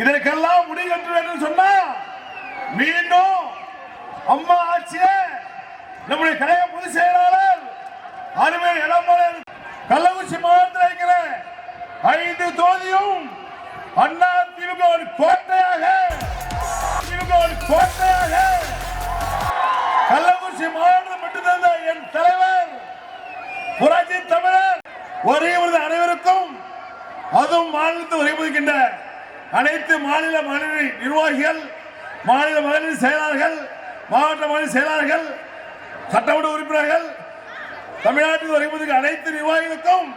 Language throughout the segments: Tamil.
இதற்கெல்லாம் முடிகட்ட வேண்டும் சொன்னா மீண்டும் அம்மா ஆட்சியை நம்முடைய கழக பொதுச் செயலாளர் அருமை எடப்பாடி கள்ளக்குறிச்சி மாவட்டத்தில் இருக்கிற 5 தொகுதியும் அண்ணா திமுக ஒரு கோட்டையாக கள்ளக்குறிச்சி மாவட்டம் மட்டும்தான் என் தலைவர் புரட்சி தமிழர் ஒரே அனைவருக்கும் அதுவும் மாநிலத்தில் ஒருங்கின்ற அனைத்து மாநில நிர்வாகிகள், மாநில மகளிர் செயலாளர்கள், மாவட்ட மகளிர் செயலாளர்கள், சட்டமன்ற உறுப்பினர்கள், தமிழ்நாட்டில் ஒருங்கின்ற அனைத்து நிர்வாகிகளுக்கும்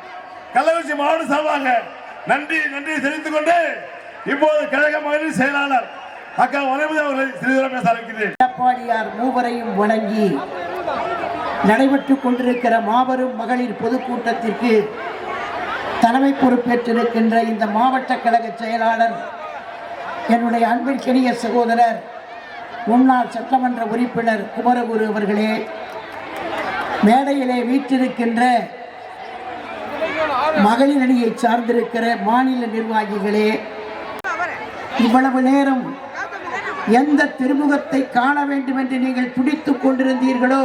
கள்ளக்குறிச்சி மாவட்ட சார்பாக நன்றி தெரிவித்துக் கொண்டு இப்போது கழக மகளிர் செயலாளர் அக்கா வளர்மதி அவர்களை சிறிது பேச அழைக்கிறேன். எடப்பாடியார் மூவரையும் வணங்கி நடைபெற்றுக் கொண்டிருக்கிற மாபெரும் மகளிர் பொதுக்கூட்டத்திற்கு தலைமை பொறுப்பேற்றிருக்கின்ற இந்த மாவட்ட கழக செயலாளர், என்னுடைய அன்பிற்கினிய சகோதரர், முன்னாள் சட்டமன்ற உறுப்பினர் குமரகுரு அவர்களே, மேடையிலே வீற்றிருக்கின்ற மகளிர் அணியை சார்ந்திருக்கிற மாநில நிர்வாகிகளே, இவ்வளவு நேரம் எந்த திருமுகத்தை காண வேண்டும் என்று நீங்கள் துடித்துக் கொண்டிருந்தீர்களோ,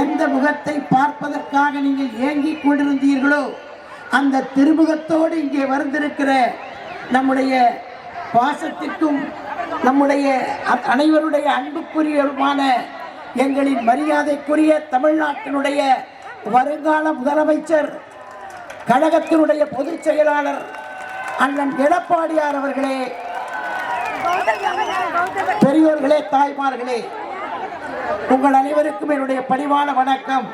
எந்த முகத்தை பார்ப்பதற்காக நீங்கள் ஏங்கிக் கொண்டிருந்தீர்களோ, அந்த திருமுகத்தோடு இங்கே வந்திருக்கிற நம்முடைய பாசத்திற்கும் நம்முடைய அனைவருடைய அன்புக்குரியமான எங்களின் மரியாதைக்குரிய தமிழ்நாட்டினுடைய வருங்கால முதலமைச்சர், கழகத்தினுடைய பொதுச் செயலாளர் அண்ணன் எடப்பாடியார் அவர்களே, பெரியோர்களே, தாய்மார்களே, உங்கள் அனைவருக்கும் என்னுடைய பணிவான வணக்கம்.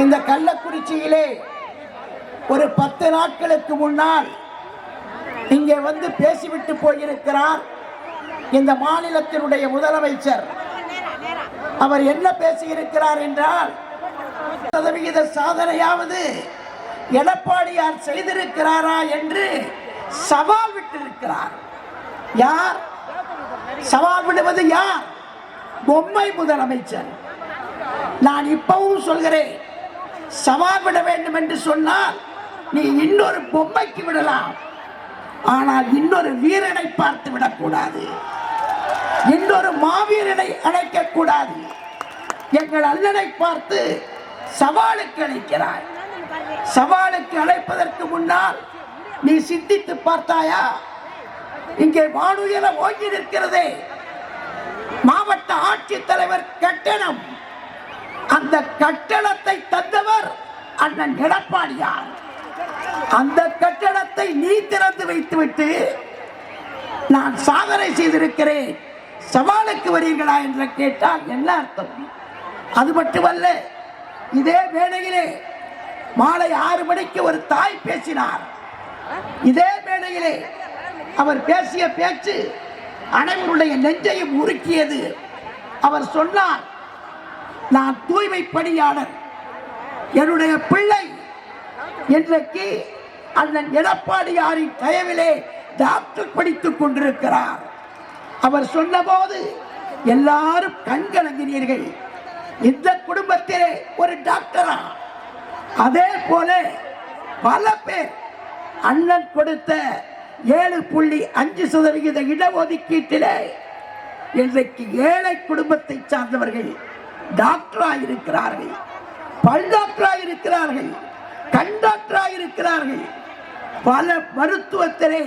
இந்த கள்ளக்குறிச்சியிலே ஒரு 10 நாட்களுக்கு முன்னால் இங்கே வந்து பேசிவிட்டு போயிருக்கிறார் இந்த மாநிலத்தினுடைய முதலமைச்சர். அவர் என்ன பேசியிருக்கிறார் என்றால், 1% சாதனையாவது எடப்பாடியார் செய்திருக்கிறாரா என்று சவால் விட்டிருக்கிறார். யார் சவால் விடுவது? யார்? பொம்மை முதலமைச்சர். நான் இப்பவும் சொல்கிறேன், சவால் விட வேண்டும் என்று சொன்னால் நீ இன்னொரு பொம்மைக்கு விடலாம், ஆனால் இன்னொரு வீரனை பார்த்து விடக்கூடாது, இன்னொரு மாவீரனை அழைக்க கூடாது. எங்கள் அண்ணனை பார்த்து சவாலுக்கு அழைக்கிறாய். சவாலுக்கு அழைப்பதற்கு முன்னால் நீ சிந்தித்து பார்த்தாயா? இங்கே வானுயர ஓங்கி நிற்கிறதே மாவட்ட ஆட்சித்தலைவர் கட்டணம். அந்த கட்டணத்தை தந்தவர் அண்ணன் எடப்பாடியார். அந்த கட்டணத்தை நீ திறந்து வைத்துவிட்டு நான் சாதனை செய்திருக்கிறேன், சவாலுக்கு வருகிறீர்களா என்று கேட்டால் என்ன அர்த்தம்? அது மட்டுமல்ல, இதே வேளையிலே மாலை 6 மணிக்கு ஒரு தாய் பேசினார். இதே வேளையிலே அவர் பேசிய பேச்சு அனைவருடைய நெஞ்சையும் உருக்கியது. அவர் சொன்னார், நான் தூய்மை பணியாளர், என்னுடைய பிள்ளை இன்றைக்கு அண்ணன் எடப்பாடியாரின் தயவிலே டாக்டர் படித்துக் கொண்டிருக்கிறார். அவர் சொன்னபோது எல்லாரும் கண்கலங்கினீர்கள். இந்த குடும்பத்திலே ஒரு டாக்டரா? அதே போல பல பேர் அண்ணன் கொடுத்த 7.5% இடஒதுக்கீட்டிலே இன்றைக்கு ஏழை குடும்பத்தை சார்ந்தவர்கள் டாக்டராக இருக்கிறார்கள், பல் டாக்டராக இருக்கிறார்கள், கண் டாக்டராக இருக்கிறார்கள். பல மருத்துவத்திலே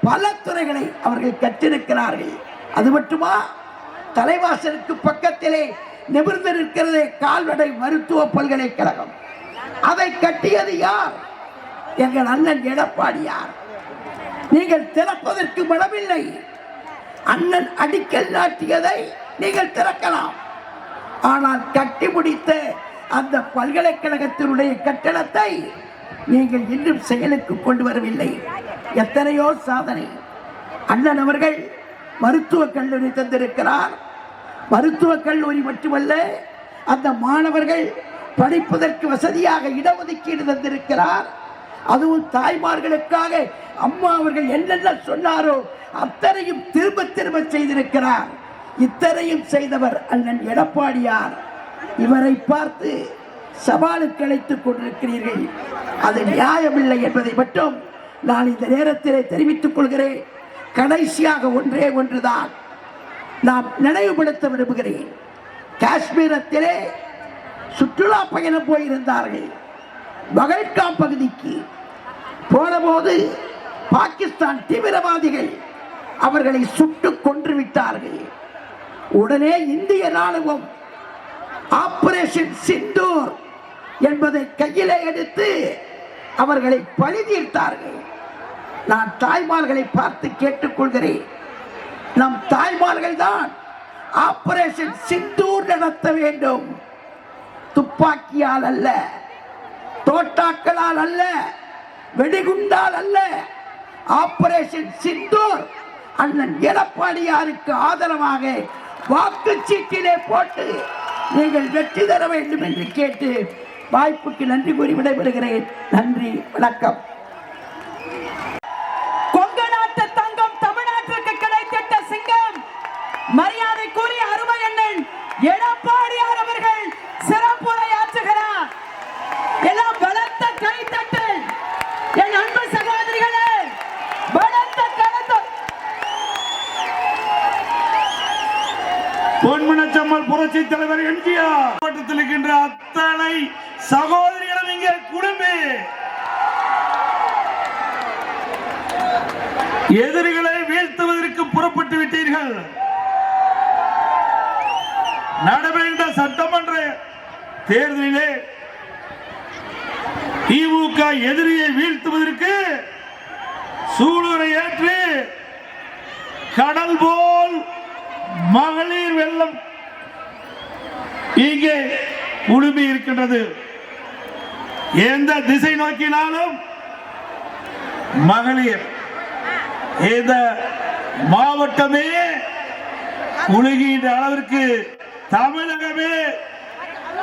பல துறைகளை அவர்கள் கற்றிருக்கிறார்கள். அது மட்டுமா, தலைவாசலுக்கு பக்கத்திலே நிமிர்ந்திருக்கிறது கால்நடை மருத்துவ பல்கலைக்கழகம். அதை கட்டியது யார்? எங்கள் அண்ணன் எடப்பாடியார். நீங்கள் திறப்பதற்கு மனமில்லை. அண்ணன் அடிக்கல் நாட்டியதை நீங்கள் திறக்கலாம், ஆனால் கட்டி முடித்த அந்த பல்கலைக்கழகத்தினுடைய கட்டணத்தை நீங்கள் இன்னும் செயலுக்கு கொண்டு வரவில்லை. எத்தனையோ சாதனை. அண்ணன் அவர்கள் மருத்துவக் கல்லூரி தந்திருக்கிறார். மருத்துவக் கல்லூரி மட்டுமல்ல, அந்த மாணவர்கள் படிப்பதற்கு வசதியாக இடஒதுக்கீடு தந்திருக்கிறார். அதுவும் தாய்மார்களுக்காக அம்மா அவர்கள் என்னென்ன சொன்னாரோ அத்தனையும் திரும்ப திரும்ப செய்திருக்கிறார். இத்தனையும் செய்தவர் அண்ணன் எடப்பாடியார். இவரை பார்த்து சவாலுக்கு அழைத்துக் கொண்டிருக்கிறீர்கள். அது நியாயமில்லை என்பதை மட்டும் நான் இந்த நேரத்திலே தெரிவித்துக் கொள்கிறேன். கடைசியாக ஒன்றே ஒன்றுதான் நாம் நினைவுபடுத்த விரும்புகிறேன். காஷ்மீரத்திலே சுற்றுலா பயணம் போயிருந்தார்கள். பகல்காம் பகுதிக்கு போனபோது பாகிஸ்தான் தீவிரவாதிகள் அவர்களை சுட்டுக் கொன்று விட்டார்கள். உடனே இந்திய ராணுவம் ஆபரேஷன் சிந்தூர் என்பதை கையிலே எடுத்து அவர்களை பழி தீர்த்தார்கள். நான் தாய்மார்களை பார்த்து கேட்டுக்கொள்கிறேன், நம் தாய்மார்கள் தான் ஆபரேஷன் சிந்தூர் நடத்த வேண்டும். துப்பாக்கியால் அல்ல, தோட்டாக்களால் அல்ல, வெடிகுண்டால் அல்ல. ஆபரேஷன் சிந்தூர் அண்ணன் எடப்பாடியாருக்கு ஆதரவாக வாக்குச்சீட்டிலே போட்டு நீங்கள் வெற்றி தர வேண்டும் என்று கேட்டு வாய்ப்புக்கு நன்றி கூறி விடைபெறுகிறேன். நன்றி, வணக்கம். கொங்கு நாட்டு தங்கம் தமிழ்நாட்டிற்கு கிடைத்திட்ட சிங்கம் மரியாதைக்குரிய அருமை அண்ணன் எடப்பாடியார் அவர்கள் சிறப்புரையாற்றுகிறார். எல்லாம் பலத்த கைத்தட்டு. என் அன்பு சகோதரிகளே, பலத்த கலந்து. பொன்மனச்சம்மல் புரட்சி தலைவர் எம்ஜிஆர் மாவட்டத்தில் இருக்கின்ற அத்தனை சகோதரிகளும் இங்கே குடும்பி எதிரிகளை வீழ்த்துவதற்கு புறப்பட்டு விட்டீர்கள். நடைபெறுகின்ற சட்டமன்ற தேர்தலிலே திமுக எதிரியை வீழ்த்துவதற்கு சூளுரை ஏற்று கடல் போல் மகளிர் வெள்ளம் இங்கே குழுமி இருக்கின்றது. எந்த திசை நோக்கினாலும் மகளிர், இந்த மாவட்டமே உலகின்ற அளவிற்கு தமிழகமே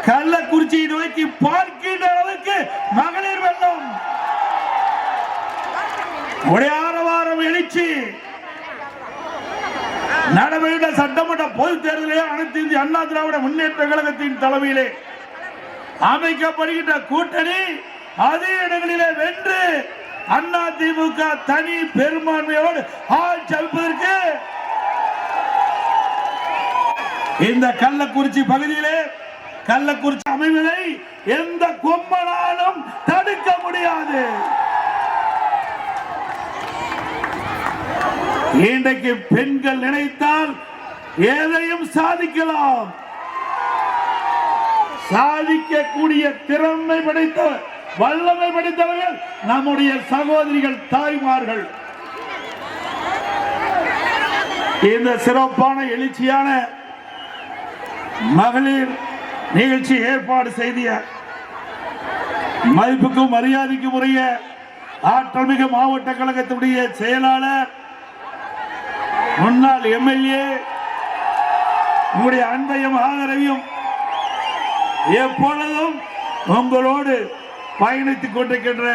கள்ளக்குறிச்சியை நோக்கி பார்க்கின்ற அளவுக்கு மகளிர் வெள்ளம் உடையாரவாரம் எழுச்சி. நடைபெற்ற சட்டமன்ற பொது தேர்தலிலே அனைத்து இந்திய அண்ணா திராவிட முன்னேற்ற கழகத்தின் தலைமையிலே அமைக்கப்படுகின்ற கூட்டணி அதே இடங்களிலே வென்று அண்ணா திமுக தனி பெரும்பான்மையோடு ஆட்சி அமைப்பதற்கு இந்த கள்ளக்குறிச்சி பகுதியிலே கள்ளக்குறிச்சி அமைவதை எந்த கொம்பனாலும் தடுக்க முடியாது. இன்றைக்கு பெண்கள் நினைத்தால் எதையும் சாதிக்கலாம். சாதிக்கக்கூடிய திறமை படைத்த வல்லமை படைத்தவர்கள் நம்முடைய சகோதரிகள், தாய்மார்கள். இந்த சிறப்பான எழுச்சியான மகளிர் நிகழ்ச்சி ஏற்பாடு செய்திய மதிப்புக்கும் மரியாதைக்கும் உரிய ஆற்றல்மிகு மாவட்ட கழகத்தினுடைய செயலாளர், முன்னாள் எம்எல்ஏ, உங்களுடைய அன்பையும் ஆதரவையும் எப்பொழுதும் உங்களோடு பயணித்துக் கொண்டிருக்கின்ற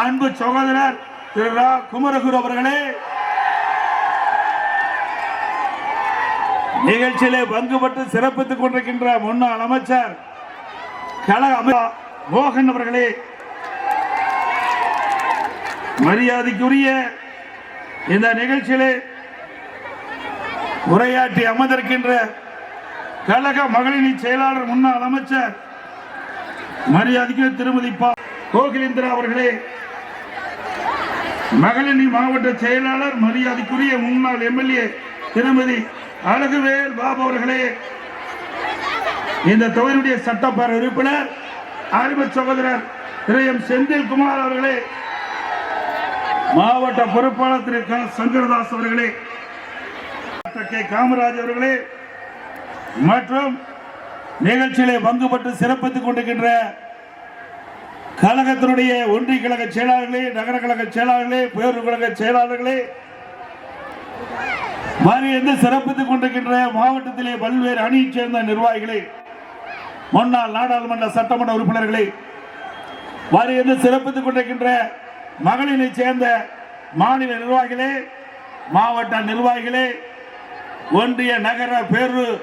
அன்பு சகோதரர் திரு ரா குமரகுரு அவர்களே, நிகழ்ச்சியிலே பங்குபட்டு சிறப்பித்துக் கொண்டிருக்கின்ற முன்னாள் அமைச்சர் கழக மோகன் அவர்களே, மரியாதைக்குரிய இந்த நிகழ்ச்சியிலே உரையாற்றி அமர்ந்திருக்கின்ற கழக மகளிரணி செயலாளர் முன்னாள் அமைச்சர் மரியாதைக்குரிய திருமதி கோகிலேந்திரா அவர்களே, மகளிரணி மாவட்ட செயலாளர் மரியாதைக்குரிய முன்னாள் எம்எல்ஏ திருமதி அழகுவேல் பாபு அவர்களே, இந்த தொகுதியுடைய சட்டப்பேரவை உறுப்பினர் அறிவு சகோதரர் திரு எம் செந்தில்குமார் அவர்களே, மாவட்ட பொறுப்பாளர் திரு க சங்கரதாஸ் அவர்களே, கே காமராஜ் அவர்களே மற்றும் நிகழ்ச்சியிலே பங்குபட்டு சிறப்பித்துக் கொண்டிருக்கின்ற கழகத்தினுடைய ஒன்றிய கழக செயலாளர்களே, நகர கழக செயலாளர்களே, பேரூர் கழக செயலாளர்களே, வந்து சிறப்பித்துக் கொண்டிருக்கின்ற மாவட்டத்திலே பல்வேறு அணியைச் சேர்ந்த நிர்வாகிகளே, முன்னாள் நாடாளுமன்ற சட்டமன்ற உறுப்பினர்களே, வந்து சிறப்பித்துக் கொண்டிருக்கின்ற மகளிரை சேர்ந்த மாநில நிர்வாகிகளே, மாவட்ட நிர்வாகிகளே, ஒன்றிய நகர பேரூர்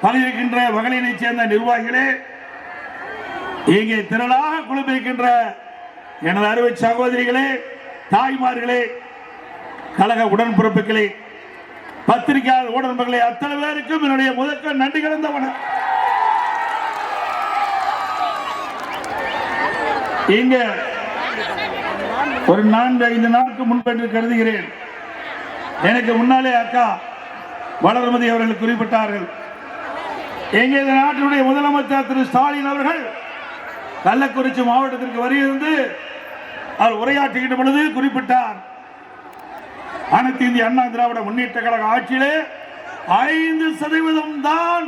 பணியிருக்கின்ற மகளிரை சேர்ந்த நிர்வாகிகளே, இங்கே திரளாக குழுமிருக்கின்ற எனது அருமை சகோதரிகளே, தாய்மார்களே, கழக உடன்பிறப்புகளே, பத்திரிகையாளர் உடன்பர்களே, அத்தனை பேருக்கும் என்னுடைய முதற்க நன்றி கலந்த வணக்கம். இங்க ஒரு 4-5 நாட்களுக்கு முன்பு கருதுகிறேன், எனக்கு முன்னாலே அக்கா வளர்மதி அவர்கள் குறிப்பிட்டார்கள். எங்க இந்த நாட்டினுடைய முதலமைச்சர் திரு ஸ்டாலின் அவர்கள் கள்ளக்குறிச்சி மாவட்டத்திற்கு வருகிறது அவர் உரையாற்றுகின்ற பொழுது குறிப்பிட்டார், அனைத்து இந்திய அண்ணா திராவிட முன்னேற்ற கழக ஆட்சியிலே 5% தான்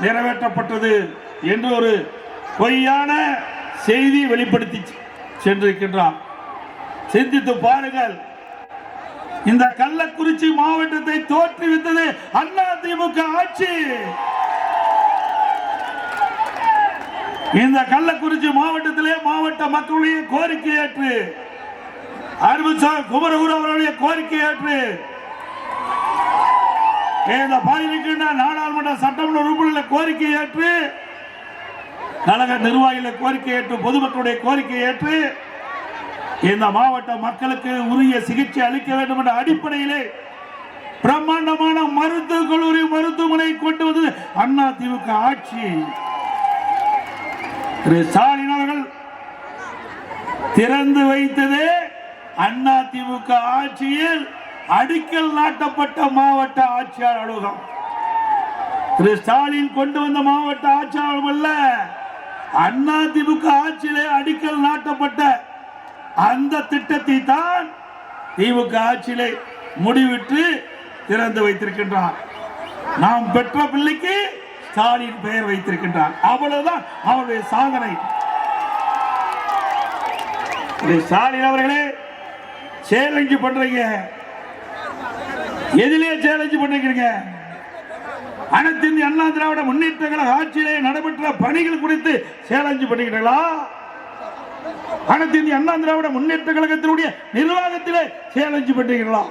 நிறைவேற்றப்பட்டது என்று ஒரு பொய்யான செய்தி வெளிப்படுத்தி சென்றிருக்கின்றார். சிந்தித்து பாருங்கள், இந்த கள்ளக்குறிச்சி மாவட்டத்தை தோற்றுவித்தது அதிமுக ஆட்சி. இந்த கள்ளக்குறிச்சி மாவட்டத்திலே மாவட்ட மக்களுடைய கோரிக்கை ஏற்று, குமரகுரு அவருடைய கோரிக்கை ஏற்று, இந்த பாதிக்கின்ற நாடாளுமன்ற சட்டமன்ற உறுப்பினர்களை கோரிக்கை ஏற்று, கழக நிர்வாகிகளை கோரிக்கை ஏற்று, பொதுமக்களுடைய கோரிக்கை ஏற்று இந்த மாவட்ட மக்களுக்கு உரிய சிகிச்சை அளிக்க வேண்டும் என்ற அடிப்படையிலே பிரம்மாண்டமான மருத்துவக் கல்லூரி மருத்துவமனை கொண்டு வந்தது அதிமுக ஆட்சி. திரு ஸ்டாலின் அவர்கள் திறந்து வைத்ததே அதிமுக ஆட்சியில் அடிக்கல் நாட்டப்பட்ட மாவட்ட ஆட்சியாளர் அலுவலகம். திரு ஸ்டாலின் கொண்டு வந்த மாவட்ட ஆட்சியாளர் அல்ல, அதிமுக ஆட்சியிலே அடிக்கல் நாட்டப்பட்ட அந்த திட்டத்தை தான் திமுக ஆட்சியிலே முடிவிட்டு திறந்து வைத்திருக்கின்றார். நாம் பெற்ற பிள்ளைக்கு ஸ்டாலின் பெயர் வைத்திருக்கின்றார். அவ்வளவுதான் அவருடைய சாதனை. ஸ்டாலின் அவர்களே, சேலஞ்சு பண்றீங்க, எதிலே சேலஞ்சு பண்றீங்க? அனைத்து இந்திய அண்ணா திராவிட முன்னேற்ற கழக ஆட்சியிலே நடைபெற்ற பணிகள் குறித்து சேலஞ்சு பண்ணுகிறீர்களா? அனைத்து இந்திய அண்ணா திராவிட முன்னேற்ற கழகத்தினுடைய நிர்வாகத்திலே சேலஞ்சு பண்ணுகிறீர்களா?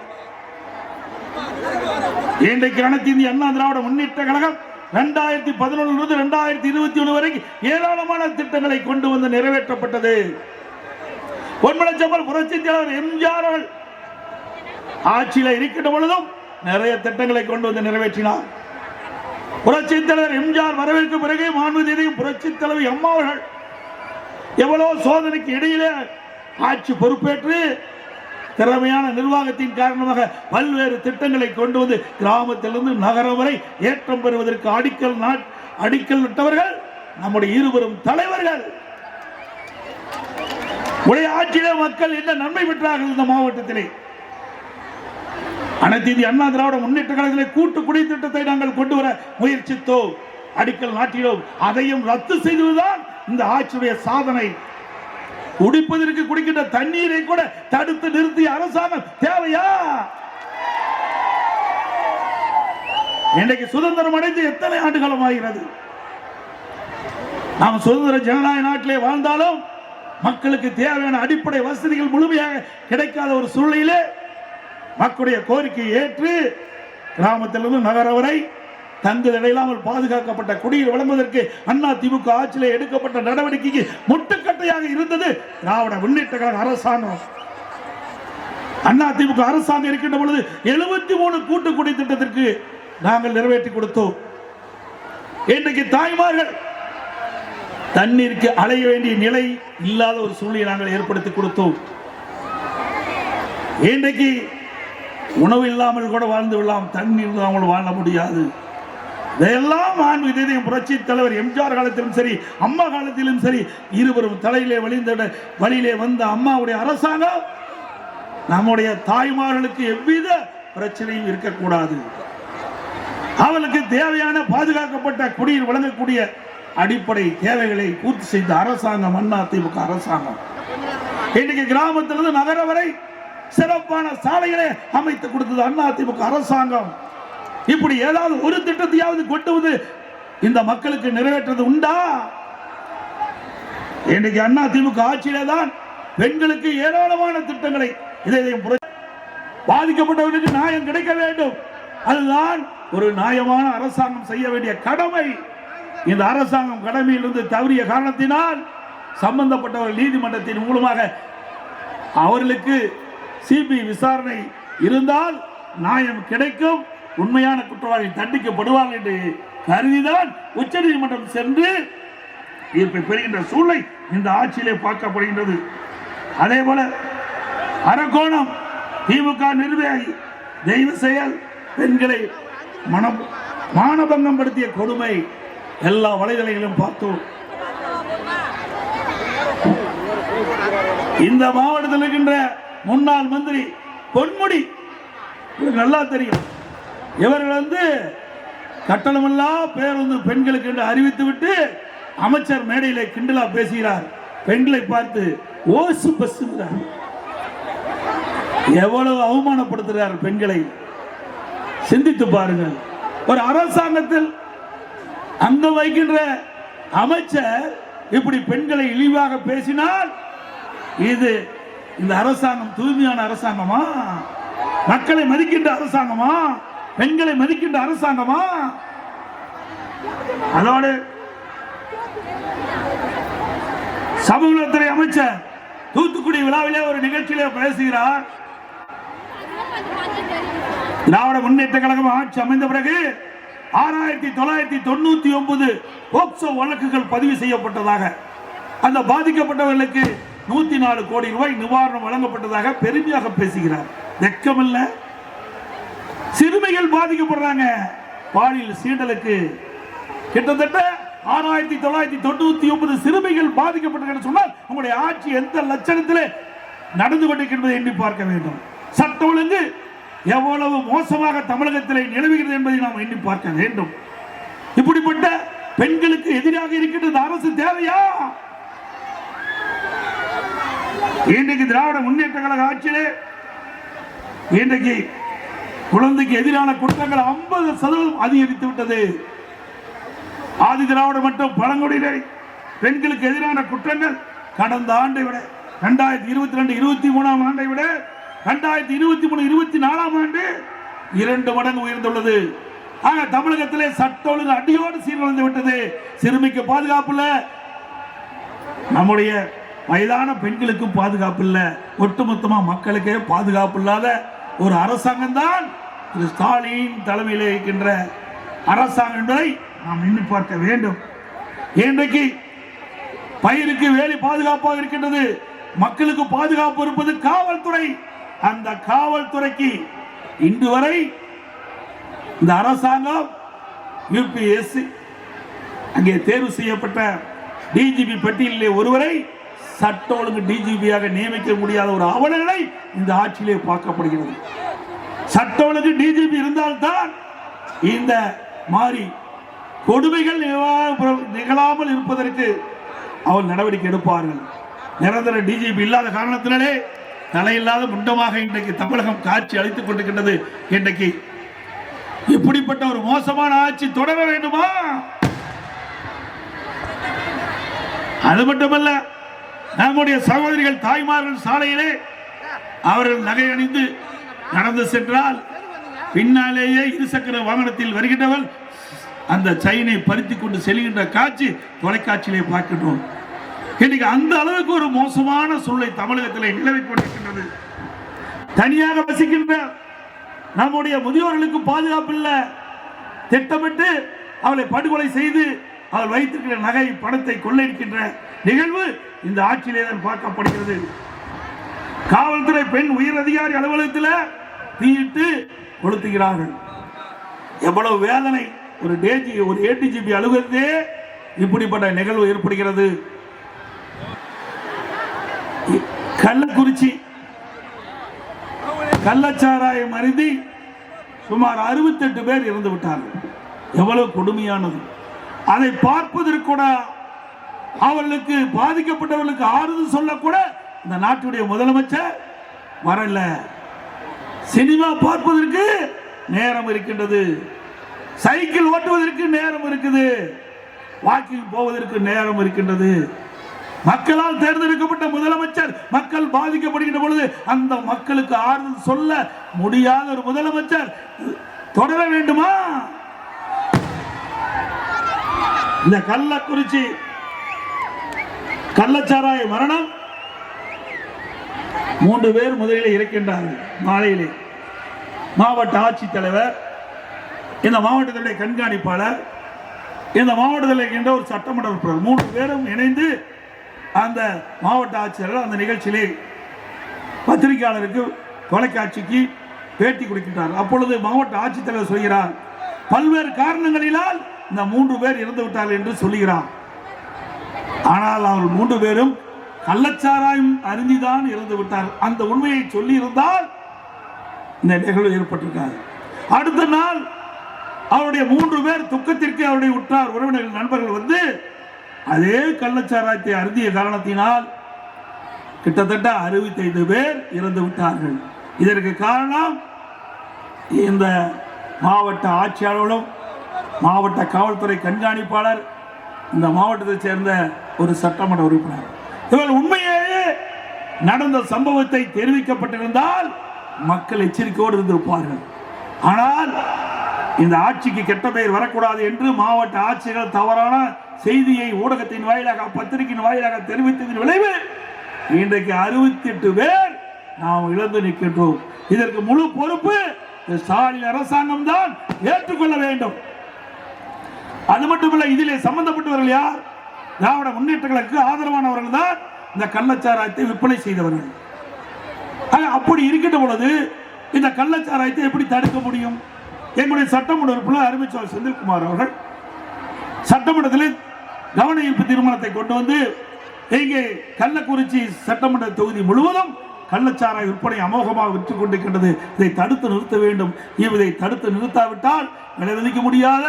இன்றைக்கு அனைத்து இந்திய அண்ணா திராவிட முன்னேற்ற கழகம் 2011 2021 வரைக்கும் ஏராளமான திட்டங்களை கொண்டு வந்து நிறைவேற்றப்பட்டது. பொன்மனச்சம்பல் புரட்சித் தலைவர் எம்ஜிஆர் அவர்கள் ஆட்சியில் இருக்கின்ற பொழுதும் நிறைய திட்டங்களை கொண்டு வந்து நிறைவேற்றினார். புரட்சித் தலைவர் எம்ஜிஆர் வரவேற்க பிறகு மாண்புமிகு புரட்சித் தலைவர் அம்மா அவர்கள் எவ்வளவு சோதனைக்கு இடையிலே ஆட்சி பொறுப்பேற்று திறமையான நிர்வாகத்தின் காரணமாக பல்வேறு திட்டங்களை கொண்டு வந்து கிராமத்திலிருந்து நகரம் வரை ஏற்றம் பெறுவதற்கு அடிக்கல் விட்டவர்கள் நம்முடைய இருவரும் தலைவர்கள். உடைய ஆட்சியிலே மக்கள் என்ன நன்மை பெற்றார்கள்? இந்த மாவட்டத்திலே அனைத்து இந்திய அண்ணா திராவிட முன்னேற்ற கழகத்திலே கூட்டு குடி திட்டத்தை நாங்கள் கொண்டு வர முயற்சித்தோம், அடிக்கல் நாட்டினோம். அதையும் ரத்து செய்துதான் இந்த ஆட்சியுடைய சாதனை. குடிப்பதற்கு குடிக்கின்ற தண்ணீரை கூட தடுத்து நிறுத்திய அரசாங்கம் தேவையா? இன்றைக்கு சுதந்திரம் அடைந்து எத்தனை ஆண்டுகாலம் ஆகிறது? நாம் சுதந்திர ஜனநாயக நாட்டிலே வாழ்ந்தாலும் மக்களுக்கு தேவையான அடிப்படை வசதிகள் முழுமையாக கிடைக்காத ஒரு சூழ்நிலையிலே மக்களுடைய கோரிக்கையை ஏற்று கிராமத்திலிருந்து நகரம் வரை தங்குதடை இல்லாமல் பாதுகாக்கப்பட்ட குடிநீர் வழங்குவதற்கு அதிமுக ஆட்சியிலே எடுக்கப்பட்ட நடவடிக்கைக்கு முட்டுக்கட்டையாக இருந்தது திராவிட முன்னேற்ற கழக அரசாங்கம். அதிமுக அரசாங்கம் இருக்கின்ற பொழுது 73 கூட்டு குடி திட்டத்திற்கு நாங்கள் நிறைவேற்றி கொடுத்தோம். இன்றைக்கு தாய்மார்கள் தண்ணீருக்கு அலைய வேண்டிய நிலை இல்லாத ஒரு சூழ்நிலை நாங்கள் ஏற்படுத்தி கொடுத்தோம். இன்றைக்கு உணவு இல்லாமல் கூட வாழ்ந்து விடலாம், தண்ணீர் இல்லாமல் வாழ முடியாது. இதெல்லாம் புரட்சி தலைவர் எம்ஜிஆர் காலத்திலும் சரி, அம்மா காலத்திலும் சரி, இருவரும் தலையிலே வழியிலே வந்த அம்மாவுடைய அரசாங்கம் நம்முடைய தாய்மார்களுக்கு எவ்வித பிரச்சனையும் இருக்கக்கூடாது, அவளுக்கு தேவையான பாதுகாக்கப்பட்ட குடிநீர் வழங்கக்கூடிய அடிப்படை தேவைகளை பூர்த்தி செய்த அரசாங்கம் அதிமுக அரசாங்கம். இன்றைக்கு கிராமத்திலிருந்து நகரம் வரை சிறப்பான சாலைகளை அமைத்து கொடுத்தது அதிமுக அரசாங்கம். இப்படி ஏதாவது ஒரு திட்டத்தையாவது கொண்டு வந்து இந்த மக்களுக்கு நிறைவேற்றது உண்டா? இன்றைக்கு அதிமுக ஆட்சியிலே தான் பெண்களுக்கு ஏராளமான திட்டங்களை பாதிக்கப்பட்டவர்களுக்கு நியாயம் கிடைக்க வேண்டும். அதுதான் ஒரு நியாயமான அரசாங்கம் செய்ய வேண்டிய கடமை. இந்த அரசாங்கம் கடமையிலிருந்து தவறிய காரணத்தினால் சம்பந்தப்பட்டவர்கள் நீதிமன்றத்தின் மூலமாக அவர்களுக்கு சிபிஐ விசாரணை இருந்தால் நியாயம் கிடைக்கும், உண்மையான குற்றவாளி தண்டிக்கப்படுவார்கள் என்று கருதிதான் உச்சநீதிமன்றம் சென்று தீர்ப்பை பெறுகின்ற சூழ்நிலை இந்த ஆட்சியிலே பார்க்கப்படுகின்றது. அதே போல அரக்கோணம் திமுக நிர்வாகி தெய்வ செயல் பெண்களை மானபங்கம் படுத்திய கொடுமை எல்லா வலைதளங்களிலும் பார்த்தோம். இந்த மாவட்டத்தில் இருக்கின்ற முன்னாள் மந்திரி பொன்முடி நல்லா தெரியும். இவர்கள் கட்டணமெல்லாம் பேருந்து பெண்களுக்கு என்று அறிவித்து விட்டு அமைச்சர் மேடையிலே கிண்டலா பேசுகிறார். பெண்களை பார்த்து ஓசு பஸ் எவ்வளவு அவமானப்படுத்துகிறார் பெண்களை. சிந்தித்து பாருங்கள். ஒரு அரசாங்கத்தில் அங்க வைக்கின்ற அமைச்சர் இப்படி பெண்களை இழிவாக பேசினால் இது இந்த அரசாங்கம் தூய்மையான அரசாங்கமா? மக்களை மதிக்கின்ற அரசாங்கமா? பெண்களை மதிக்கின்ற அரசாங்கமா? அதோடு சமூகத்துறை அமைச்சர் தூத்துக்குடி விழாவிலே ஒரு நிகழ்ச்சியிலே பேசுகிறார். திராவிட முன்னேற்ற கழகம் ஆட்சி அமைந்த பிறகு 6999 போக்சோ வழக்குகள் பதிவு செய்யப்பட்டதாக, அந்த பாதிக்கப்பட்டவர்களுக்கு 104 கோடி ரூபாய் நிவாரணம் வழங்கப்பட்டதாக பெருமையாக பேசுகிறார். வெட்கமில்ல? சிறுமிகள் பாதிக்கப்படுறாங்க பாலியல் சீண்டலுக்கு. கிட்டத்தட்ட 6999 சிறுமிகள் பாதிக்கப்பட்டிருக்கிறது சொன்னால் உங்களுடைய ஆட்சி எந்த லட்சணத்திலே நடந்து கொண்டிருக்கின்றது எண்ணி பார்க்க வேண்டும். சட்ட ஒழுங்கு எவ்வளவு மோசமாக தமிழகத்திலே நிலவுகிறது என்பதை நாம் எண்ணி பார்க்க வேண்டும். இப்படிப்பட்ட பெண்களுக்கு எதிராக இருக்கின்ற அரசு தேவையா? இன்றைக்கு திராவிட முன்னேற்ற கழக ஆட்சியிலே இன்றைக்கு குழந்தைக்கு எதிரான குற்றங்கள் 50% அதிகரித்து விட்டது. ஆதி திராவிட மற்றும் பழங்குடியினர் பெண்களுக்கு எதிரான குற்றங்கள் கடந்த ஆண்டை விட 2022-23 ஆண்டை விட 2023-24 ஆண்டு 2 மடங்கு உயர்ந்துள்ளது. ஆக தமிழகத்திலே சட்ட ஒழுங்கு அடியோடு சீர்குலைந்து விட்டது. சிறுமிக்கு பாதுகாப்பு இல்ல, நம்முடைய வயதான பெண்களுக்கும் பாதுகாப்பு இல்ல, ஒட்டுமொத்தமா மக்களுக்கே பாதுகாப்பு இல்லாத ஒரு அரசாங்கம் தான் திரு ஸ்டாலின் தலைமையில் இருக்கின்ற அரசாங்கம் என்பதை நாம் எண்ணி பார்க்க வேண்டும். இன்றைக்கு பயிருக்கு வேலி பாதுகாப்பாக இருக்கின்றது, மக்களுக்கு பாதுகாப்பு இருப்பது காவல்துறை. அந்த காவல்துறைக்கு இன்று வரை இந்த அரசாங்கம் யுபிஎஸ்சி அங்கே தேர்வு செய்யப்பட்ட டிஜிபி பட்டியலிலே ஒருவரை சட்ட ஒழுங்கு டிஜிபியாக நியமிக்க முடியாத ஒரு அவலநிலை இந்த ஆட்சியிலே பார்க்கப்படுகிறது. சட்ட ஒழுங்கு டிஜிபி இருந்தால்தான் இந்த மாதிரி கொடுமைகள் நிகழாமல் இருப்பதற்கு அவர் நடவடிக்கை எடுப்பார்கள். நிரந்தர டிஜிபி இல்லாத காரணத்தினாலே தலையில்லாத முண்டமாக இன்றைக்கு தமிழகம் காட்சி அளித்துக் கொண்டிருக்கின்றது. இன்றைக்கு இப்படிப்பட்ட ஒரு மோசமான ஆட்சி தொடர வேண்டுமா? அது மட்டுமல்ல, நம்முடைய சகோதரிகள் தாய்மார்கள் சாலையிலே அவர்கள் நகை அணிந்து நடந்து சென்றால் பின்னாலேயே இருசக்கர வாகனத்தில் வருகின்றவள் அந்த செயினை பறித்துக் கொண்டு செல்கின்ற காட்சி தொலைக்காட்சியிலே பார்க்கின்றோம். இன்னைக்கு அந்த அளவுக்கு ஒரு மோசமான சூழ்நிலை தமிழகத்தில் நிலவிக் கொண்டிருக்கின்றது. தனியாக வசிக்கின்ற நம்முடைய முதியோர்களுக்கு பாதுகாப்பு இல்லை. திட்டமிட்டு அவளை படுகொலை செய்து அவள் வைத்திருக்கிற நகை பணத்தை கொள்ளையடிக்கின்ற நிகழ்வு இந்த ஆட்சியிலே தான் பார்க்கப்படுகிறது. காவல்துறை பெண் உயர் அதிகாரி அலுவலகத்தில் தீயிட்டு கொளுத்துகிறார்கள். எவ்வளவு வேதனை! ஒரு ஏடிஜிபி அலுவலகத்தே இப்படிப்பட்ட நிகழ்வு ஏற்படுகிறது. கள்ளக்குறிச்சி கள்ளச்சாராயம் அருந்தி சுமார் 68 பேர் இறந்து விட்டார்கள். எவ்வளவு கொடுமையானது! அதை பார்ப்பதற்கு கூட அவர்களுக்கு பாதிக்கப்பட்டவர்களுக்கு ஆறுதல் சொல்லக்கூட இந்த நாட்டுடைய முதலமைச்சர் வரல. சினிமா பார்ப்பதற்கு நேரம் இருக்கின்றது, சைக்கிள் ஓட்டுவதற்கு நேரம் இருக்குது, வாக்கிங் போவதற்கு நேரம் இருக்கின்றது. மக்களால் தேர்ந்தெடுக்கப்பட்ட முதலமைச்சர் மக்கள் பாதிக்கப்படுகின்ற பொழுது அந்த மக்களுக்கு ஆறுதல் சொல்ல முடியாத ஒரு முதலமைச்சர் தொடர வேண்டுமா? இந்த கள்ளக்குறிச்சி கள்ளச்சாராய மரணம் 3 பேர் முதலில் இருக்கின்றார்கள். மாலையிலே மாவட்ட ஆட்சித்தலைவர், இந்த மாவட்டத்தினுடைய கண்காணிப்பாளர், இந்த மாவட்டத்தில் இருக்கின்ற ஒரு சட்டமன்ற உறுப்பினர் 3 பேரும் இணைந்து அந்த மாவட்ட ஆட்சியர்கள் அந்த நிகழ்ச்சியிலே பத்திரிகையாளருக்கு தொலைக்காட்சிக்கு பேட்டி கொடுக்கின்றார். அப்பொழுது மாவட்ட ஆட்சித்தலைவர் சொல்கிறார், பல்வேறு காரணங்களினால் இந்த 3 பேர் இறந்து விட்டார்கள் என்று சொல்லுகிறார். ஆனால் அவர்கள் 3 பேரும் கள்ளச்சாராயம் அருந்திதான் இறந்து விட்டார். அந்த உண்மையை சொல்லி இருந்தால் இந்த நிகழ்வு ஏற்பட்டிருக்காது. அடுத்த நாள் அவருடைய 3 பேர் துக்கத்திற்கு அவருடைய உற்றார் உறவினர்கள் நண்பர்கள் வந்து அதே கள்ளச்சாராயத்தை அருந்திய காரணத்தினால் கிட்டத்தட்ட 65 பேர் இறந்து விட்டார்கள். இதற்கு காரணம் இந்த மாவட்ட ஆட்சியாளர்களும் மாவட்ட காவல்துறை கண்காணிப்பாளர், இந்த மாவட்டத்தை சேர்ந்த ஒரு சட்டமன்ற உறுப்பினர். இவர்கள் உண்மையே நடந்த சம்பவத்தை தெரிவிக்கப்பட்டிருந்தால் மக்கள் எச்சரிக்கையோடு இருந்திருப்பார்கள். ஆனால் இந்த ஆட்சிக்கு கெட்ட பெயர் வரக்கூடாது என்று மாவட்ட ஆட்சியர்கள் தவறான செய்தியை ஊடகத்தின் வாயிலாக பத்திரிகையின் வாயிலாக தெரிவித்ததின் விளைவு இன்றைக்கு 68 பேர் நாம் இழந்து நிற்கின்றோம். இதற்கு முழு பொறுப்பு ஸ்டாலின் அரசாங்கம் தான் ஏற்றுக்கொள்ள வேண்டும். அது மட்டுமல்ல, இதிலே சம்பந்தப்பட்டவர்கள் யார்? திராவிட முன்னேற்றங்களுக்கு ஆதரவானவர்கள் தான் இந்த கள்ளச்சாராயத்தை விற்பனை செய்தவர்கள். அப்படி இருக்கின்ற பொழுது இந்த கள்ளச்சாராயத்தை எப்படி தடுக்க முடியும்? எங்களுடைய சட்டமன்ற உறுப்பினர் அருமைச்சோர் செந்தில்குமார் அவர்கள் சட்டமன்றத்தில் கவன ஈர்ப்பு தீர்மானத்தை கொண்டு வந்து இங்கே கள்ளக்குறிச்சி சட்டமன்ற தொகுதி முழுவதும் கள்ளச்சாராய விற்பனை அமோகமாக விற்றுக் கொண்டிருக்கின்றது, இதை தடுத்து நிறுத்த வேண்டும். இதை தடுத்து நிறுத்தாவிட்டால் விலை விதிக்க முடியாத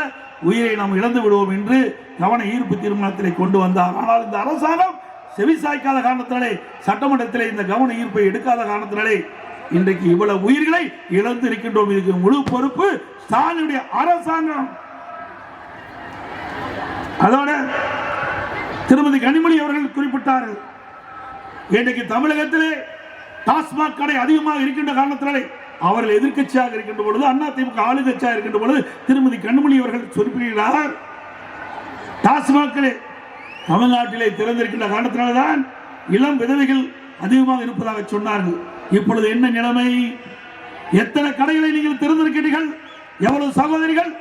உயிரை நாம் இழந்து விடுவோம் என்று கவன ஈர்ப்பு தீர்மானத்திலே கொண்டு வந்தார். ஆனால் இந்த அரசாங்கம் செவிசாய்க்காத காரணத்தினாலே, சட்டமன்றத்திலே இந்த கவன ஈர்ப்பை எடுக்காத காரணத்தினாலே இன்றைக்கு இவ்வளவு உயிர்களை இழந்து இருக்கின்றோம். இதுக்கு முழு பொறுப்பு ஸ்டாலினுடைய அரசாங்கம். அதோட திருமதி கனிமொழி அவர்கள் குறிப்பிட்டார்கள், இன்றைக்கு தமிழகத்திலே டாஸ்மாக் கடை அதிகமாக இருக்கின்ற காரணத்தினாலே அவர்கள் எதிர்க்கட்சியாக இருக்கின்ற பொழுது, அதிமுக ஆளுங்கட்சியாக இருக்கின்ற பொழுது திருமதி கனிமொழி அவர்கள் குறிப்பிடுகிறார், டாஸ்மாக் கடை தமிழ்நாட்டிலே திறந்திருக்கின்ற காரணத்தினால்தான் இளம் விதவைகள் அதிகமாக இருப்பதாக சொன்னார்கள். இப்பொழுது என்ன நிலைமை? எத்தனை கடைகளை நீங்கள் திறந்திருக்கிறீர்கள்? எவ்வளவு சகோதரிகள்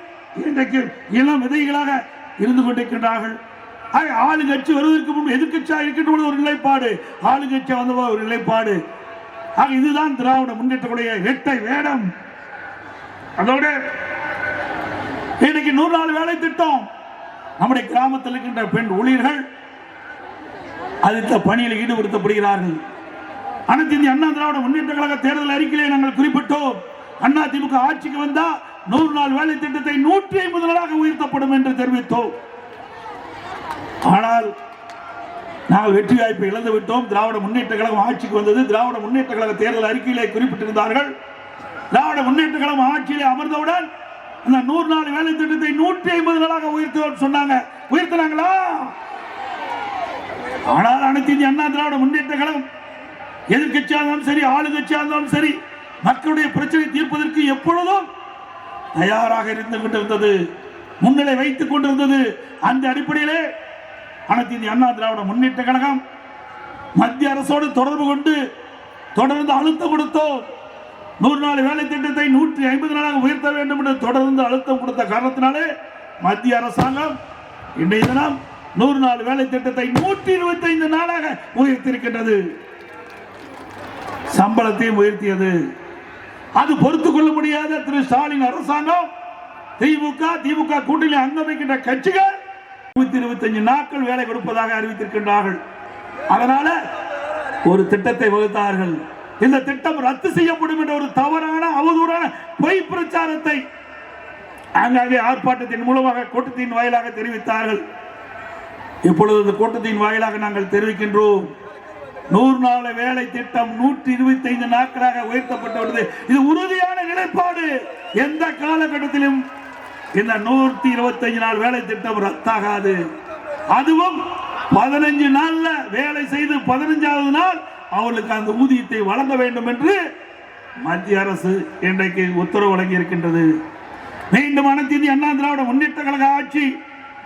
இன்றைக்கு இளம் விதைகளாக இருந்து கொண்டிருக்கின்றார்கள். ஆளுங்கட்சி வருவதற்கு முன்பு எதிர்க்கட்சியாக இருக்கின்ற ஒரு நிலைப்பாடு, ஆளுங்கட்சி வந்த ஒரு நிலைப்பாடு. இதுதான் திராவிட முன்னேற்றக்கூடிய இரட்டை வேடம். அதோடு இன்னைக்கு 100 நாள் வேலை திட்டம், நம்முடைய கிராமத்தில் இருக்கின்ற பெண் ஊழியர்கள் அடுத்த பணியில் ஈடுபடுத்தப்படுகிறார்கள். அனைத்து இந்திய அண்ணா திராவிட முன்னேற்ற கழக தேர்தல் அறிக்கையிலே நாங்கள் குறிப்பிட்டோம், அண்ணா திமுக ஆட்சிக்கு வந்தா 100 நாள் வேலை திட்டத்தை 150 நாளாக உயர்த்தப்படும் என்று தெரிவித்தோம். ஆனால் நாங்கள் வெற்றி வாய்ப்பை இழந்து விட்டோம். திராவிட முன்னேற்ற கழகம் ஆட்சிக்கு வந்தது. திராவிட முன்னேற்ற கழக தேர்தல் அறிக்கையிலே குறிப்பிட்டிருந்தார்கள், திராவிட முன்னேற்ற கழகம் ஆட்சியிலே அமர்ந்தவுடன் அந்த 100 நாள் வேலை திட்டத்தை 150 நாளாக உயர்த்துவோம் சொன்னாங்க. உயர்த்தினாங்களா? ஆனால் அனைத்து இந்திய அண்ணா திராவிட முன்னேற்ற கழகம் எதிர்கட்சியாக இருந்தாலும் சரி, ஆளுங்கட்சியாக இருந்தாலும் சரி, மக்களுடைய பிரச்சனை தீர்ப்பதற்கு எப்பொழுதும் தயாராக இருந்து கொண்டிருந்தது, முன்னிலை வைத்துக் கொண்டிருந்தது. அந்த அடிப்படையிலே அனைத்து இந்திய அண்ணா திராவிட முன்னேற்ற கழகம் மத்திய அரசோடு தொடர்பு கொண்டு தொடர்ந்து அழுத்தம் கொடுத்தோம். 100 நாள் வேலை திட்டத்தை 150 நாளாக உயர்த்த வேண்டும் என்று தொடர்ந்து அழுத்தம் கொடுத்த காரணத்தினாலே மத்திய அரசாங்கம் இன்றைய தினம் 100 நாள் வேலை திட்டத்தை 125 நாளாக உயர்த்தியிருக்கின்றது. சம்பளத்தையும் உயர்த்தியது. அது பொறுத்துக் கொள்ள முடியாத திரு ஸ்டாலின் அரசாங்கம், திமுக கூட்டணி அங்கமைக்கின்ற கட்சிகள் 125 நாட்கள் வேலை கொடுப்பதாக அறிவித்திருக்கின்றார்கள். அதனால ஒரு திட்டத்தை வகுத்தார்கள். இந்த திட்டம் ரத்து செய்யப்படும் என்ற ஒரு தவறான அவதூறான பொய் பிரச்சாரத்தை அங்கே ஆர்ப்பாட்டத்தின் மூலமாக கூட்டத்தின் வாயிலாக தெரிவித்தார்கள். இப்பொழுது இந்த கூட்டத்தின் வாயிலாக நாங்கள் தெரிவிக்கின்றோம், 100 நாள் வேலை திட்டம் 125 நாட்களாக உயர்த்தப்பட்டுள்ளது. இது உறுதியான நிலைப்பாடு. எந்த காலகட்டத்திலும் இந்த 125 நாள் வேலை திட்டம் ரத்தாகாது. அதுவும் 15 நாள்ல வேலை செய்து 15வது நாள் அவர்களுக்கு அந்த ஊதியத்தை வழங்க வேண்டும் என்று மத்திய அரசு இன்றைக்கு உத்தரவு வழங்கி இருக்கின்றது. மீண்டும் அனைத்து இந்திய அண்ணா திராவிட முன்னேற்ற கழக ஆட்சி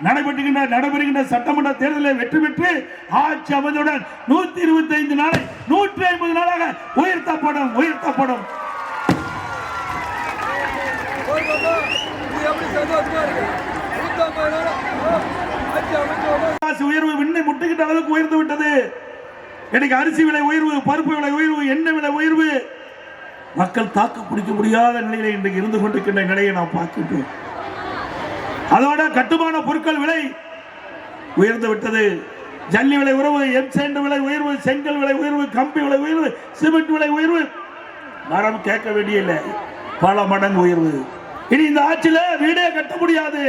நடைபெறுகின்ற சட்டமன்ற தேர்தலில் வெற்றி பெற்று ஆட்சி அமைந்தவுடன் 125 நாளை 150 நாளாக உயர்த்தப்படும். உயர்வு விண்ணை முட்டுகின்ற அளவுக்கு உயர்ந்து விட்டது. இன்னைக்கு அரிசி விலை உயர்வு, பருப்பு விலை உயர்வு, எண்ணெய் விலை உயர்வு, மக்கள் தாக்கு பிடிக்க முடியாத நிலையில இன்றைக்கு இருந்து கொண்டிருக்கின்ற நிலையை நாம் பார்க்கின்றோம். அதோட கட்டுமான பொருட்கள் விலை உயர்ந்து விட்டது. ஜல்லி விலை உயர்வு, எம்சாண்ட் விலை உயர்வு, செங்கல் விலை உயர்வு, கம்பி விலை உயர்வு, சிமெண்ட் விலை உயர்வு, மரம் கேட்க வேண்டிய இல்லை, பல மடங்கு உயர்வு. இனி இந்த ஆட்சியில வீடே கட்ட முடியாது.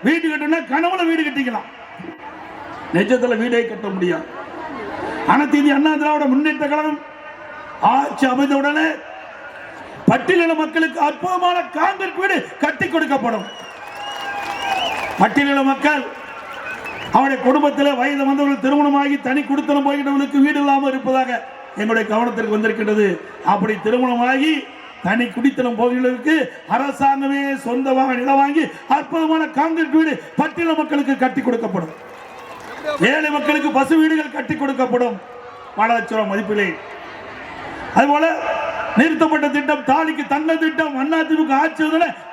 வீடு கட்டணும்னா கனவுல வீடு கட்டிக்கலாம், நிஜத்துல வீடே கட்ட முடியாது. அனைத்து இந்திய அண்ணா திராவிட முன்னேற்ற கழகம் ஆட்சி அமைந்தவுடனே பட்டியலின மக்களுக்கு அற்புதமான காங்கிரீட் வீடு கட்டி கொடுக்கப்படும். பட்டியலின மக்கள் அவருடைய குடும்பத்தில் வயது வந்தவர்கள் திருமணமாகி தனி குடித்தனம் போகின்றவர்களுக்கு வீடு இல்லாமல் இருப்பதாக எங்களுடைய கவனத்திற்கு வந்திருக்கின்றது. அப்படி திருமணமாகி தனி குடித்தனம் போகிறவர்களுக்கு அரசாங்கமே சொந்தமாக நிலம் வாங்கி அற்புதமான காங்கிரீட் வீடு பட்டியலின மக்களுக்கு கட்டி கொடுக்கப்படும். ஏழை மக்களுக்கு பசு வீடுகள் கட்டி கொடுக்கப்படும் பல லட்சம் ரூபாய் மதிப்பிலே. அதுபோல நிறுத்தப்பட்ட திட்டம் தாலிக்கு தங்க திட்டம் அதிமுக ஆட்சி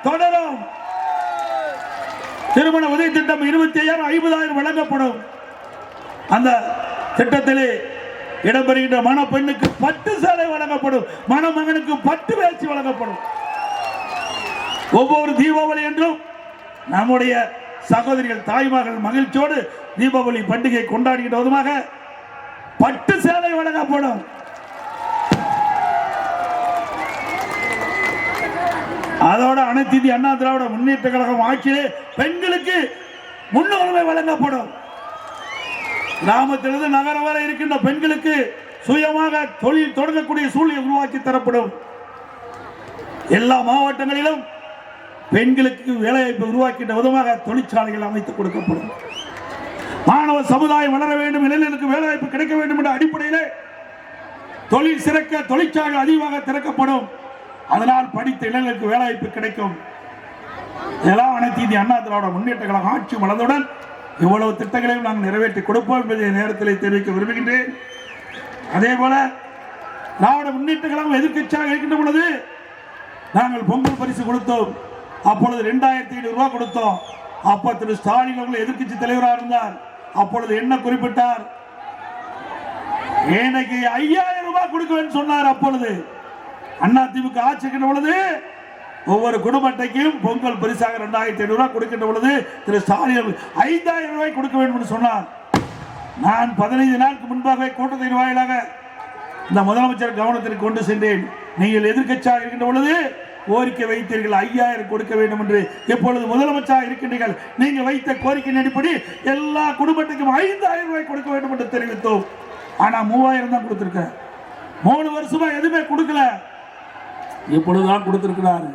தொடரும். திருமண உதவி திட்டம் 25,000 50,000 வழங்கப்படும். அந்த திட்டத்திலே இடம்பெறுகின்ற மணப்பெண்ணுக்கு பட்டு சேலை வழங்கப்படும், மணமகனுக்கு பட்டு வேஷ்டி வழங்கப்படும். ஒவ்வொரு தீபாவளி என்றும் நம்முடைய சகோதரிகள் தாய்மார்கள் மகிழ்ச்சியோடு தீபாவளி பண்டிகை கொண்டாடுகின்ற விதமாக பட்டு சேலை வழங்கப்படும். அதோட அனைத்து இந்திய அண்ணா திராவிட முன்னேற்ற கழகம் ஆட்சியிலே பெண்களுக்கு முன்னுரிமை வழங்கப்படும். கிராமத்திலிருந்து நகரம் வரை இருக்கின்ற பெண்களுக்கு சுயமாக தொழில் தொடங்கக்கூடிய சூழ்நிலை உருவாக்கி தரப்படும். எல்லா மாவட்டங்களிலும் பெண்களுக்கு வேலைவாய்ப்பு உருவாக்கின்ற விதமாக தொழிற்சாலைகள் அமைத்துக் கொடுக்கப்படும். மாணவ சமுதாயம் வளர வேண்டும், இளைஞர்களுக்கு வேலைவாய்ப்பு கிடைக்க வேண்டும் என்ற அடிப்படையிலே தொழில் சிறக்க தொழிற்சாலை அதிகமாக திறக்கப்படும். அதனால் படித்த இளைஞர்களுக்கு வேலைவாய்ப்பு கிடைக்கும். இதெல்லாம் அனைத்து இந்திய அண்ணா திராவிட முன்னேற்ற கழகம் ஆட்சி வளர்ந்தவுடன் இவ்வளவு திட்டங்களையும் நாங்கள் நிறைவேற்றி கொடுப்போம் என்பதை நேரத்தில் தெரிவிக்க விரும்புகின்றேன். அதே போல திராவிட முன்னேற்ற கழகம் எதிர்க்கட்சியாக இருக்கின்ற பொழுது நாங்கள் பொங்கல் பரிசு கொடுத்தோம். அப்பொழுது 2,500 ரூபாய் கொடுத்தோம். அப்ப திரு ஸ்டாலின் அவர்கள் எதிர்க்கட்சி தலைவராக இருந்தார். அப்பொழுது என்ன குறிப்பிட்டார்? எனக்கு 5,000 ரூபாய் கொடுக்குவேன் சொன்னார். அப்பொழுது அதிமுக ஆட்சிக்கின்ற பொழுது ஒவ்வொரு குடும்ப அட்டைக்கும் பொங்கல் பரிசாக 2,500 ரூபாய் கொடுக்கின்ற பொழுது திரு ஸ்டாலின் 5,000 ரூபாய் கொடுக்க வேண்டும் என்று சொன்னார். நான் 15 நாளுக்கு முன்பாக கூட்டத்தின் வாயிலாக இந்த முதலமைச்சர் கவனத்திற்கு கொண்டு சென்றேன். நீங்கள் எதிர்க்கட்சியாக இருக்கின்ற பொழுது கோரிக்கை வைத்தீர்கள் 5,000 கொடுக்க வேண்டும் என்று. இப்பொழுது முதலமைச்சராக இருக்கின்றீர்கள், நீங்க வைத்த கோரிக்கையின் அடிப்படை எல்லா குடும்பத்துக்கும் 5,000 ரூபாய் கொடுக்க வேண்டும் என்று தெரிவித்தோம். ஆனா 3,000 தான் கொடுத்திருக்க. 3 வருஷமா எதுவுமே கொடுக்கல, இப்பொழுதுதான் கொடுத்திருக்கிறாரு.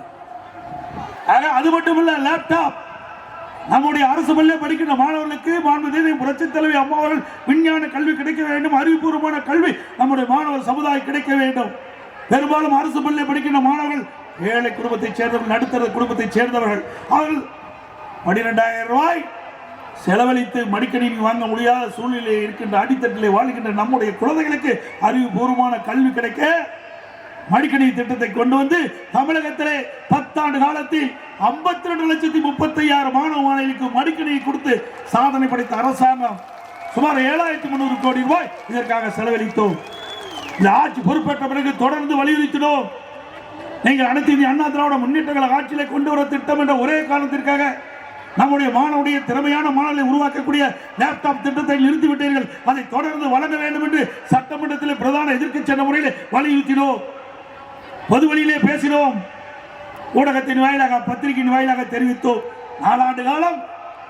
அது மட்டுமல்ல, லேப்டாப் நம்முடைய அரசு பள்ளியில் படிக்கின்ற மாணவர்களுக்கு மாண்புமிகு புரட்சித் தலைவி அம்மா அவர்கள் விஞ்ஞான கல்வி கிடைக்க வேண்டும், அறிவுபூர்வமான கல்வி நம்முடைய மாணவர் சமுதாயம் கிடைக்க வேண்டும். பெரும்பாலும் அரசு பள்ளியில் படிக்கின்ற மாணவர்கள் ஏழை குடும்பத்தைச் சேர்ந்தவர்கள், நடுத்தர குடும்பத்தைச் சேர்ந்தவர்கள். அவர்கள் 12,000 ரூபாய் செலவழித்து மடிக்கணினி வாங்க முடியாத சூழ்நிலையில் இருக்கின்ற அடித்தட்டிலே வாழ்கின்ற நம்முடைய குழந்தைகளுக்கு அறிவுபூர்வமான கல்வி கிடைக்க மடிக்கணினி திட்டத்தை கொண்டு வந்து தமிழகத்திலே 10 ஆண்டு காலத்தில் 52,30,000 மாணவ மாணவிகளுக்கு மடிக்கணினி கொடுத்து சாதனை படைத்த அரசாங்கம் சுமார் 7,300 கோடி ரூபாய் இதற்காக செலவழித்தோம். இந்த ஆட்சி பொறுப்பேற்ற பிறகு தொடர்ந்து வலியுறுத்தினோம். நீங்கள் அனைத்து இந்திய அண்ணா திராவிட முன்னேற்ற கழக ஆட்சியிலே கொண்டு வர திட்டம் என்ற ஒரே காரணத்திற்காக நம்முடைய மாணவருடைய திறமையான மாணவர்களை உருவாக்கக்கூடிய லேப்டாப் திட்டத்தை நிறுத்திவிட்டீர்கள். அதை தொடர்ந்து வழங்க வேண்டும் என்று சட்டமன்றத்தில் பிரதான எதிர்க்கட்சி என்ற முறையில் வலியுறுத்தினோம். பொது வழியிலே பேசினோம், ஊடகத்தின் வாயிலாக பத்திரிகையின் வாயிலாக தெரிவித்தோம். 4 ஆண்டு காலம்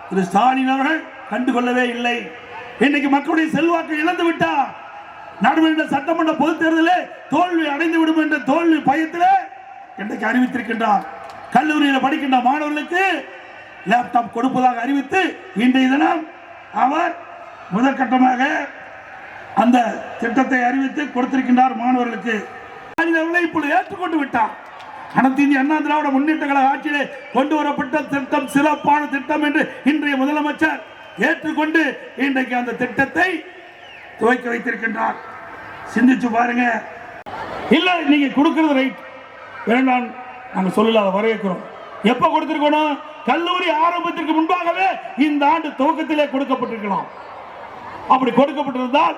திரு ஸ்டாலின் அவர்கள் கண்டுகொள்ளவே இல்லை. இன்னைக்கு மக்களுடைய செல்வாக்கை இழந்து விட்டார். நடுவண்ட சட்டமன்ற பொதுத் தேர்தலில் தோல்வி அடைந்து விடும் என்ற தோல்வி பயத்தில் இன்றைக்கு அறிவித்திருக்கின்றார். கல்லூரியில் படிக்கின்ற மாணவர்களுக்கு லேப்டாப் கொடுப்பதாக அறிவித்து இன்றைய தினம் அவர் முதற்கட்டமாக அந்த திட்டத்தை அறிவித்து கொடுத்திருக்கின்றார் மாணவர்களுக்கு. இப்பொழுது ஏற்றுக்கொண்டு விட்டார். அனைத்து இந்திய அண்ணா திராவிட முன்னேற்ற கழக ஆட்சியிலே கொண்டு வரப்பட்ட திட்டம் சிறப்பான திட்டம் என்று இன்றைய முதலமைச்சர் ஏற்றுக்கொண்டு இன்றைக்கு அந்த திட்டத்தை துவக்கி வைத்திருக்கின்றார். சிந்திச்சு பாருங்க. இல்ல நீங்க கொடுக்கிறது ரைட், வேண்டாம் நாங்க சொல்லல, வரவேற்கிறோம். எப்ப கொடுத்திருக்கணும்? கல்லூரி ஆரம்பத்திற்கு முன்பாகவே இந்த ஆண்டு துவக்கத்திலே கொடுக்கப்பட்டிருக்கலாம். அப்படி கொடுக்கப்பட்டிருந்தால்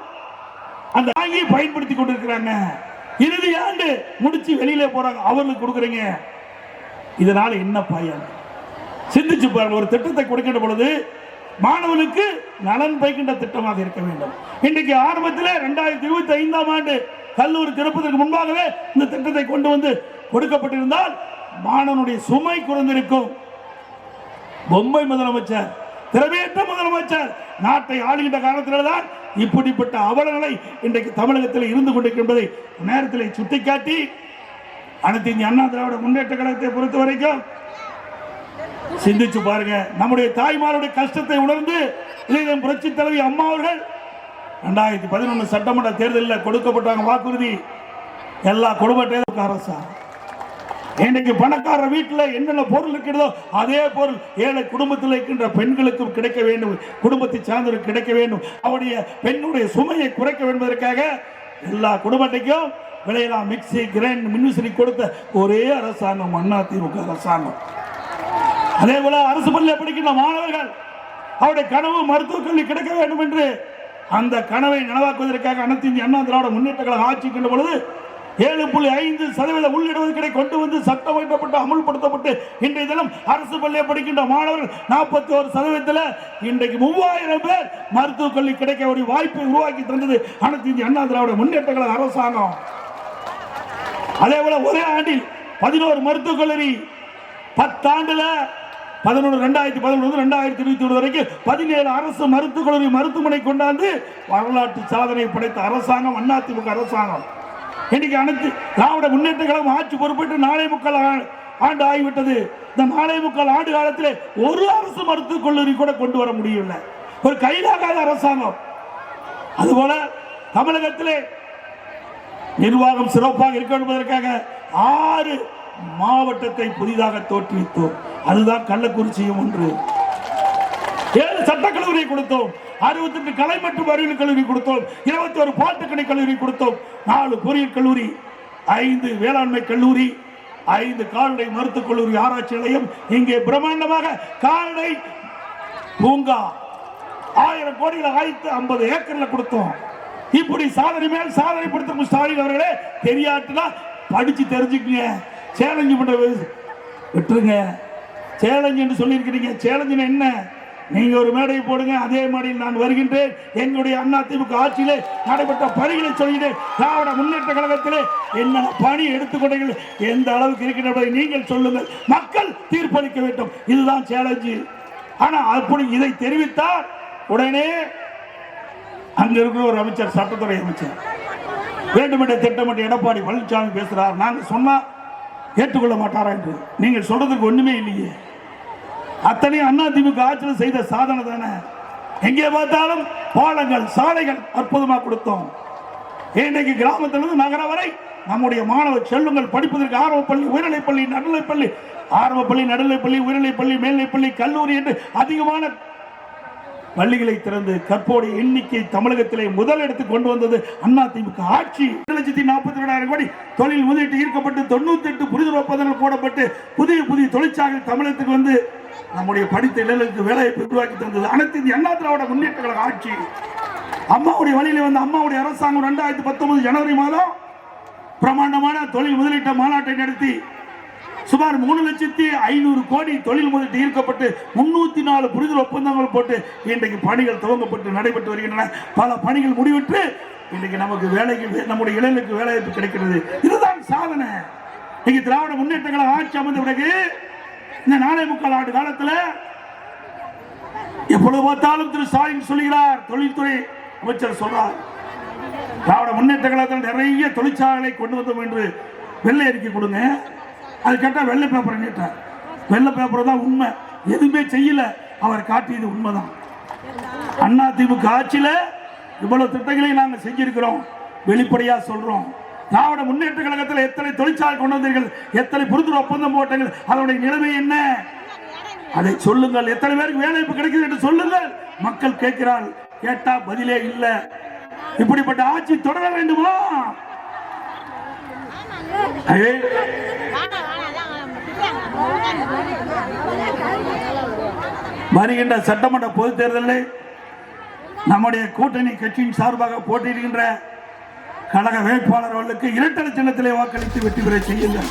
அந்த வாங்கி பயன்படுத்தி கொண்டிருக்கிறாங்க. இறுதி ஆண்டு முடிச்சு வெளியில போறாங்க, அவர்களுக்கு கொடுக்குறீங்க. இதனால என்ன பயன்? சிந்திச்சு பாருங்க. ஒரு திட்டத்தை கொடுக்கின்ற பொழுது மாணவனுக்கு நலன் பயக்கின்ற திட்டமாக இருக்க வேண்டும். இன்றைக்கு ஆரம்பத்தில் 2025ஆம் ஆண்டு கல்லூரி திறப்பதற்கு முன்பாகவே இந்த திட்டத்தை கொண்டு வந்து கொடுக்கப்பட்டிருந்தால் மாணவனுடைய சுமை குறைந்திருக்கும். பொம்மை முதலமைச்சர், திறமையற்ற முதலமைச்சர் நாட்டை ஆளுகின்ற காரணத்தில்தான் இப்படிப்பட்ட அவலங்களை இன்றைக்கு தமிழகத்தில் இருந்து கொண்டிருக்கின்றதை நேரத்தில் சுட்டிக்காட்டி அனைத்து இந்திய அண்ணா திராவிட முன்னேற்ற கழகத்தை பொறுத்த வரைக்கும் சிந்திச்சு பாருங்க. நம்முடைய தாய்மாருடைய கஷ்டத்தை உணர்ந்து இளைஞர் புரட்சி தலைவி அம்மா அவர்கள் 2011 சட்டமன்ற தேர்தலில் கொடுக்கப்பட்டாங்க வாக்குறுதி. எல்லா குடும்பத்தையும் அரசா இன்னைக்கு பணக்கார வீட்டில் என்னென்ன பொருள் இருக்கிறதோ அதே பொருள் ஏழை குடும்பத்தில் இருக்கின்ற பெண்களுக்கும் கிடைக்க வேண்டும், குடும்பத்தை சார்ந்தவர்களுக்கு கிடைக்க வேண்டும். அவருடைய பெண்ணுடைய சுமையை குறைக்க வேண்டுவதற்காக எல்லா குடும்பத்தையும் விலையெல்லாம் மிக்சி கிரைண்டர் மின்விசிறி கொடுத்த ஒரே அரசாங்கம் அதிமுக அரசாங்கம். அதே போல அரசு பள்ளியில் படிக்கின்ற மாணவர்கள் அவருடைய கனவு மருத்துவக் கல்வி கிடைக்க வேண்டும் என்று அந்த கனவை நனவாக்குவதற்காக அனைத்து இந்திய அண்ணா திராவிட முன்னேற்ற கழகம் ஆட்சிக்கின்ற பொழுது 7.5% உள்ளிடுவதற்கை கொண்டு வந்து சட்டம் இயற்றப்பட்டு அமுல்படுத்தப்பட்டு இன்றைய தினம் அரசு பள்ளியை படிக்கின்ற மாணவர்கள் 41% இன்றைக்கு 3000 பேர் மருத்துவக் கல்வி கிடைக்க ஒரு வாய்ப்பை உருவாக்கி தந்தது அனைத்து இந்திய அண்ணா திராவிட முன்னேற்ற கழக அரசாங்கம். அதே போல ஒரே ஆண்டில் 11 மருத்துவக் கல்லூரி, 10 ஆண்டுல 2011 வரைக்கும் 17 அரசு மருத்துவக் கல்லூரி மருத்துவமனை கொண்டாந்து வரலாற்று சாதனை படைத்த அரசாங்கம் அதிமுக அரசாங்கம். இன்னைக்கு அனைத்து திராவிட முன்னேற்ற கழகம் ஆட்சி பொறுப்பேற்று 4.25 ஆண்டு ஆகிவிட்டது. இந்த 4.25 ஆண்டு காலத்தில் ஒரு அரசு மருத்துவக் கல்லூரி கூட கொண்டு வர முடியவில்லை. ஒரு கையிலாகாத அரசாங்கம். அதுபோல தமிழகத்திலே நிர்வாகம் சிறப்பாக இருக்க என்பதற்காக 6 மாவட்டத்தை புதிதாக தோற்றுவித்தோம். அதுதான் கள்ளக்குறிச்சியும் ஒன்று. 7 சட்டக்கல்லூரியை கொடுத்தோம், 68 கலை மற்றும் அறிவியல் கல்லூரி கொடுத்தோம், 21 பாலிடெக்னிக் கல்லூரி கொடுத்தோம், 4 பொறியியல் கல்லூரி, 5 வேளாண்மை கல்லூரி, 5 கால்நடை மருத்துவக் கல்லூரி ஆராய்ச்சி நிலையம், இங்கே பிரம்மாண்டமாக கால்நடை பூங்கா 1000 கோடியில் 50 ஏக்கர்ல கொடுத்தோம். இப்படி சாதனை மேல் சாதனை படுத்தும் ஸ்டாலின் அவர்களே தெரியாட்டுனா படிச்சு தெரிஞ்சுக்குங்க. சேலஞ்சு பண்ற விட்டுருங்க. சேலஞ்ச் என்று சொல்லியிருக்கிறீங்க. சேலஞ்சுன்னு என்ன? நீங்க ஒரு மேடையை போடுங்க, அதே மேடையில் நான் வருகின்றேன். எங்களுடைய அதிமுக ஆட்சியிலே நடைபெற்ற பணிகளை சொல்கிறேன். திராவிட முன்னேற்ற கழகத்திலே என்ன பணி எடுத்துக்கொண்டீர்கள், எந்த அளவுக்கு இருக்கின்றதை நீங்கள் சொல்லுங்கள். மக்கள் தீர்ப்பளிக்க வேண்டும். இதுதான் சேலஞ்சு. ஆனா அப்படி இதை தெரிவித்தார் உடனே அங்க இருக்கிற ஒரு அமைச்சர், சட்டத்துறை அமைச்சர், வேண்டுமென்ற திட்டமிட்ட எடப்பாடி பழனிசாமி பேசுறார். நாங்க சொன்னா ஏற்றுக்கொள்ள மாட்டாரா என்று. நீங்கள் சொல்றதுக்கு ஒண்ணுமே இல்லையே. அத்தனையும் அதிமுக ஆட்சியில் செய்த சாதனை தானே. எங்கே பார்த்தாலும் பாலங்கள் சாலைகள் அற்புதமா கொடுத்தோம். இன்றைக்கு கிராமத்திலிருந்து நகரம் வரை நம்முடைய மாணவ செல்வங்கள் படிப்பதற்கு ஆரம்பப்பள்ளி, உயர்நிலைப்பள்ளி, நடுநிலைப்பள்ளி, ஆரம்பப்பள்ளி, நடுநிலைப்பள்ளி, உயர்நிலைப்பள்ளி, மேல்நிலைப்பள்ளி, கல்லூரி என்று அதிகமான பள்ளிகளை திறந்து கற்போடைய எண்ணிக்கை தமிழகத்திலே முதலிடத்துக்கு கொண்டு வந்தது அதிமுக ஆட்சி. 1,42,000 கோடி தொழில் முதலீட்டு ஈர்க்கப்பட்டு 98 புரிந்துணர்வு ஒப்பந்தங்கள் போடப்பட்டு புதிய தொழிற்சாலை தமிழகத்துக்கு வந்து நம்முடைய படித்த இளைஞர்களுக்கு வேலைவாய்ப்பு உருவாக்கி தந்தது அனைத்து இந்திய அண்ணா திராவிட முன்னேற்ற கழக ஆட்சி. அம்மாவுடைய வழியில வந்து அம்மாவுடைய அரசாங்கம் 2019 ஜனவரி மாதம் பிரமாண்டமான தொழில் முதலீட்டு மாநாட்டை நடத்தி சுமார் 3,500,000 கோடி தொழில் முதலீட்டு ஈர்க்கப்பட்டு 304 புரிதல் ஒப்பந்தங்கள் போட்டு இன்றைக்கு பணிகள் துவங்கப்பட்டு நடைபெற்று வருகின்றன. பல பணிகள் முடிவிட்டு இன்றைக்கு நமக்கு வேலைக்கு, நம்முடைய இளைஞருக்கு வேலைவாய்ப்பு கிடைக்கிறது. இதுதான் சாதனை. இன்னைக்கு திராவிட முன்னேற்ற கழக ஆட்சி அமைந்த பிறகு இந்த 4.25 ஆண்டு காலத்தில் எப்பொழுது பார்த்தாலும் திரு ஸ்டாலின் சொல்கிறார், தொழில்துறை அமைச்சர் சொல்றார், திராவிட முன்னேற்ற கழகத்தில் நிறைய தொழிற்சாலைகளை கொண்டு வந்தோம் என்று வெள்ளை அறிக்கை கொடுங்க. அது கேட்டால் வெள்ளை பேப்பர் கேட்டார். வெள்ளை பேப்பர் தான் உண்மை, எதுவுமே செய்யல. அவர் காட்டியது உண்மைதான். அதிமுக ஆட்சியில் இவ்வளவு திட்டங்களை நாங்கள் செஞ்சிருக்கிறோம், வெளிப்படையா சொல்றோம். திராவிட முன்னேற்ற கழகத்தில் எத்தனை தொழிற்சாலை கொண்டு வந்தீர்கள், எத்தனை புரிந்துணர்வு ஒப்பந்தம் போட்டீர்கள், அதனுடைய நிலைமை என்ன? அதை சொல்லுங்கள். எத்தனை பேருக்கு வேலை கிடைக்குது என்று சொல்லுங்கள். மக்கள் கேட்கிறார், கேட்டா பதிலே இல்லை. இப்படிப்பட்ட ஆட்சி தொடர வேண்டுமா? வருகின்ற சட்டமன்ற பொதுத் தேர்தலில் நம்முடைய கூட்டணி கட்சியின் சார்பாக போட்டியிடுகின்ற கழக வேட்பாளர்களுக்கு இரட்டை சின்னத்திலே வாக்களித்து வெற்றி பெற செய்யுங்கள்.